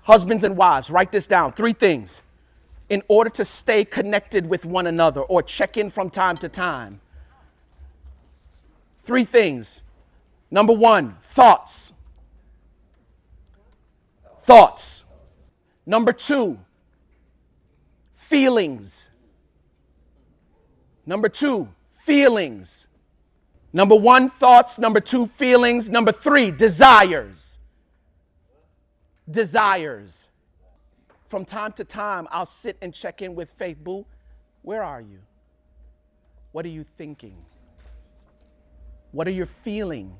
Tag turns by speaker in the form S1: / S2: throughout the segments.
S1: Husbands and wives, write this down. 3 things in order to stay connected with one another or check in from time to time. 3 things. Number 1, thoughts. Thoughts. Number 2, feelings. Number 2, feelings. Number 1, thoughts. Number 2, feelings. Number 3, desires. Desires. From time to time, I'll sit and check in with Faith. Boo, where are you? What are you thinking? What are you feeling?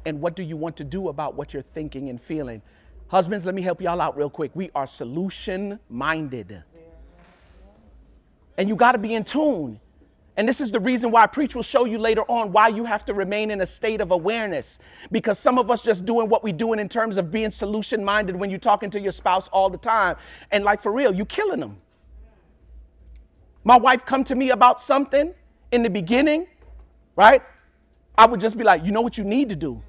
S1: And what do you want to do about what you're thinking and feeling? Husbands, let me help y'all out real quick. We are solution-minded. And you got to be in tune. And this is the reason why Preach will show you later on why you have to remain in a state of awareness. Because some of us just doing what we're doing in terms of being solution-minded when you're talking to your spouse all the time. And like for real, you killing them. My wife come to me about something in the beginning, right? I would just be like, you know what you need to do.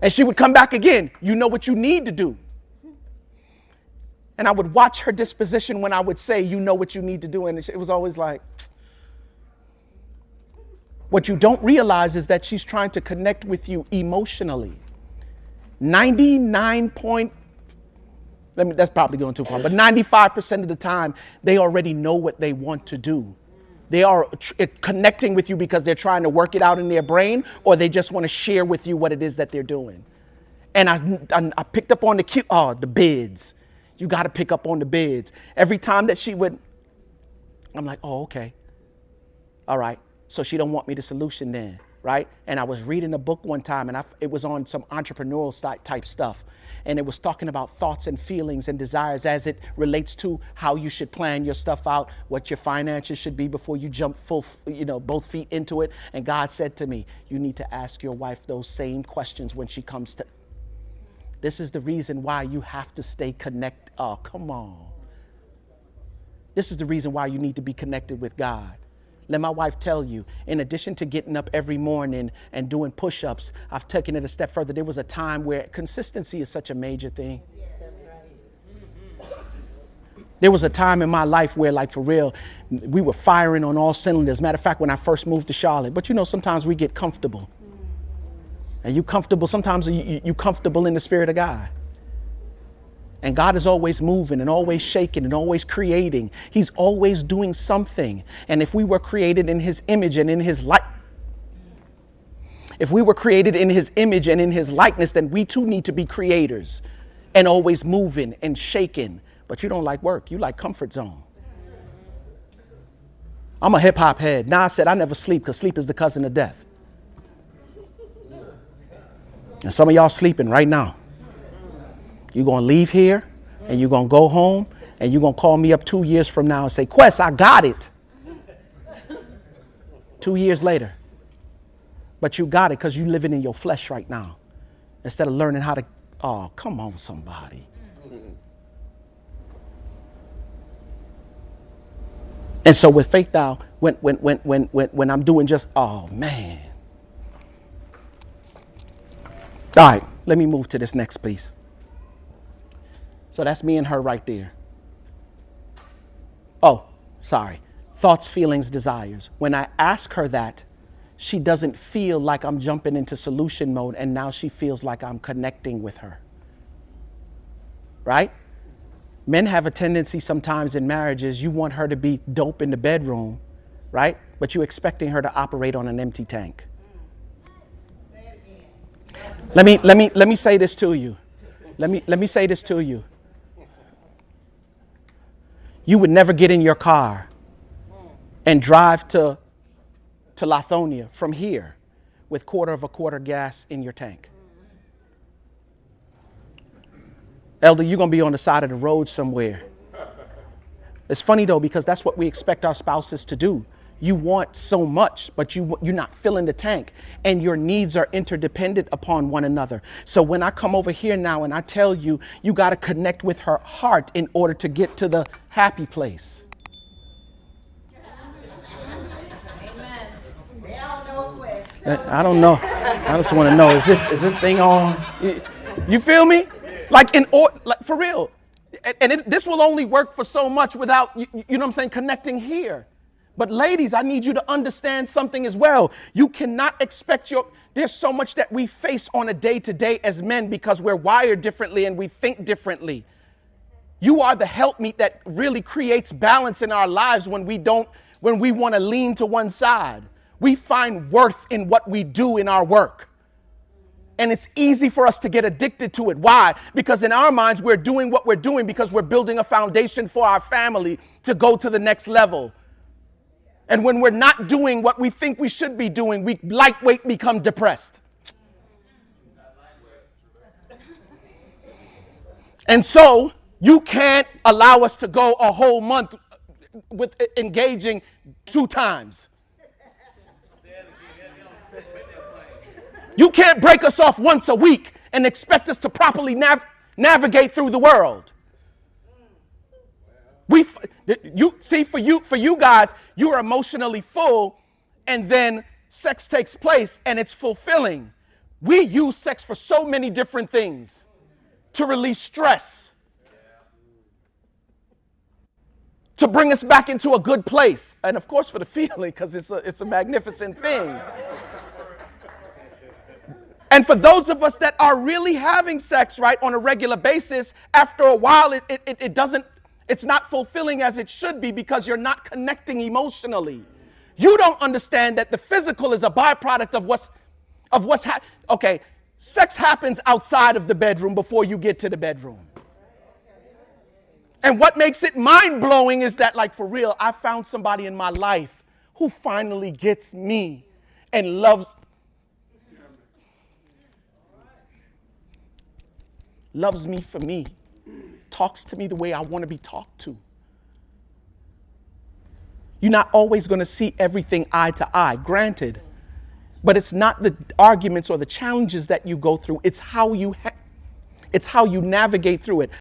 S1: And she would come back again, you know what you need to do. And I would watch her disposition when I would say, you know what you need to do. And it was always like, what you don't realize is that she's trying to connect with you emotionally. 99 that's probably going too far, but 95% of the time, they already know what they want to do. They are connecting with you because they're trying to work it out in their brain, or they just want to share with you what it is that they're doing. And I picked up on the bids. You got to pick up on the bids. Every time that she would, I'm like, oh, okay. All right. So she don't want me the solution then, right? And I was reading a book one time, and it was on some entrepreneurial type stuff. And it was talking about thoughts and feelings and desires as it relates to how you should plan your stuff out, what your finances should be before you jump both feet into it. And God said to me, you need to ask your wife those same questions when she comes to. This is the reason why you have to stay connected. Oh, come on. This is the reason why you need to be connected with God. Let my wife tell you, in addition to getting up every morning and doing push-ups, I've taken it a step further. There was a time where consistency is such a major thing. There was a time in my life where, like, for real, we were firing on all cylinders. Matter of fact, when I first moved to Charlotte. But, sometimes we get comfortable. And you comfortable, sometimes you comfortable in the Spirit of God. And God is always moving and always shaking and always creating. He's always doing something. And if we were created in his image and in his likeness, then we too need to be creators and always moving and shaking. But you don't like work. You like comfort zone. I'm a hip hop head. Now I said I never sleep because sleep is the cousin of death. And some of y'all sleeping right now. You're going to leave here and you're going to go home and you're going to call me up 2 years from now and say, Quest, I got it. 2 years later. But you got it because you're living in your flesh right now. Instead of learning how to, oh, come on, somebody. And so with faith now, when I'm doing just, oh, man. All right, let me move to this next piece. So that's me and her right there. Oh, sorry. Thoughts, feelings, desires. When I ask her that, she doesn't feel like I'm jumping into solution mode, and now she feels like I'm connecting with her. Right? Men have a tendency sometimes in marriages, you want her to be dope in the bedroom, right? But you're expecting her to operate on an empty tank. Let me say this to you. Let me say this to you. You would never get in your car and drive to Lithonia from here with quarter of a quarter gas in your tank. Elder, you're going to be on the side of the road somewhere. It's funny, though, because that's what we expect our spouses to do. You want so much, but you're not filling the tank, and your needs are interdependent upon one another. So when I come over here now and I tell you, you got to connect with her heart in order to get to the happy place.
S2: Amen. They all know it.
S1: I don't know. I just want to know, is this thing on? You feel me? Like for real. This will only work for so much without, you know what I'm saying, connecting here. But ladies, I need you to understand something as well. You cannot expect there's so much that we face on a day to day as men because we're wired differently and we think differently. You are the helpmeet that really creates balance in our lives when we want to lean to one side. We find worth in what we do in our work. And it's easy for us to get addicted to it. Why? Because in our minds, we're doing what we're doing because we're building a foundation for our family to go to the next level. And when we're not doing what we think we should be doing, we lightweight become depressed. And so you can't allow us to go a whole month with engaging 2 times. You can't break us off once a week and expect us to properly navigate through the world. For you guys, you are emotionally full, and then sex takes place and it's fulfilling. We use sex for so many different things to release stress, to bring us back into a good place, and of course for the feeling, because it's a magnificent thing. And for those of us that are really having sex, right, on a regular basis, after a while, it's not fulfilling as it should be because you're not connecting emotionally. You don't understand that the physical is a byproduct of okay, sex happens outside of the bedroom before you get to the bedroom. And what makes it mind-blowing is that, like, for real, I found somebody in my life who finally gets me and loves me for me, talks to me the way I want to be talked to. You're not always going to see everything eye to eye, granted, but it's not the arguments or the challenges that you go through. It's how you navigate through it.